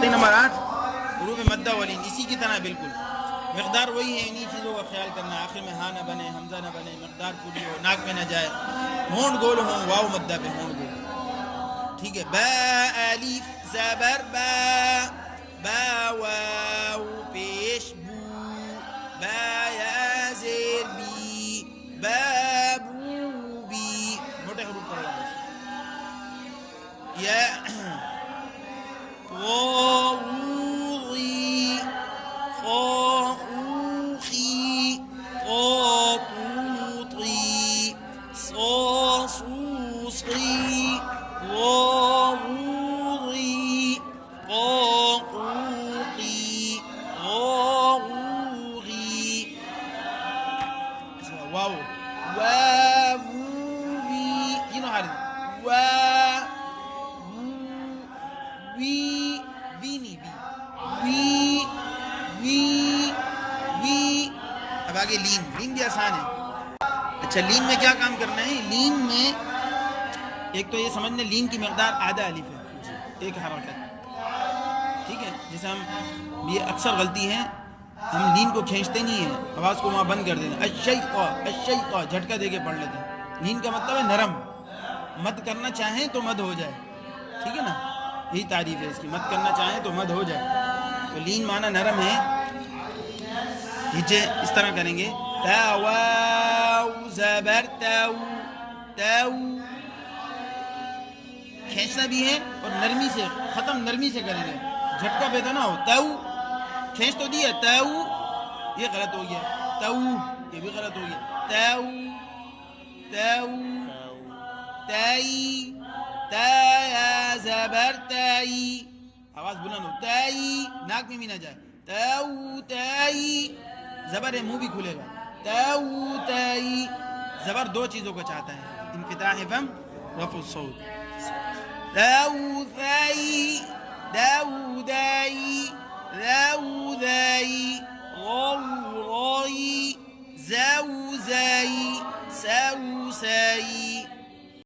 ترقی نمبر 8 حروف مدہ والین، اسی کی طرح بالکل مقدار وہی ہے، انہی چیزوں کا خیال کرنا ہے، آخر میں ہاں نہ بنے، حمزہ نہ بنے، مقدار پوری ہو، ناک میں نہ جائے، ہونٹ گول ہوں، واو مدہ پہ ہونٹ گول. ٹھیک ہے. با الف زبر با، با واو پیش بو، با یا زیر بی، بابو بی. موٹے حروف پڑھ رہا ہوں. یا غوغی، خوخی، قوطوطی، صوصوصی، غوغی، قوقوقی، غوغوغی. واو واووی، تینوں حالت. وی نہیں وی وی وی. اب آگے لین بھی آسان ہے. اچھا لین میں کیا کام کرنا ہے؟ لین میں ایک تو یہ سمجھنے لین کی مقدار آدھا الف ہے، ایک حرکت. ٹھیک ہے. جیسے ہم یہ اکثر غلطی ہے، ہم لین کو کھینچتے نہیں ہیں، آواز کو وہاں بند کر دیتے ہیں. الشیطا الشیطا جھٹکا دے کے پڑھ لیتے ہیں. لین کا مطلب ہے نرم، مد کرنا چاہیں تو مد ہو جائے. ٹھیک ہے نا، یہی تعریف ہے اس کی، مد کرنا چاہیں تو مد ہو جائے. تو لین معنی نرم ہے. ہجے اس طرح کریں گے، تا واو زبر تاو، تاو. کھینچنا بھی ہے اور نرمی سے، ختم نرمی سے کریں گے، جھٹکا پیدا نہ ہو. تاو کھینچ تو دیا، تاو یہ غلط ہو گیا، تاو یہ بھی غلط ہو گیا. تاو تاو تائی، تا یا زبر تائی، آواز بلند ہو. تائی ناک میں بھی نہ جائے. تاو تائی زبر ہے، منہ بھی کھلے گا. تاو تائی. زبر دو چیزوں کو چاہتا ہے، انفتاح فم، رفع الصوت. تاو ثائی، داو دائی، ذاو ذائی، غو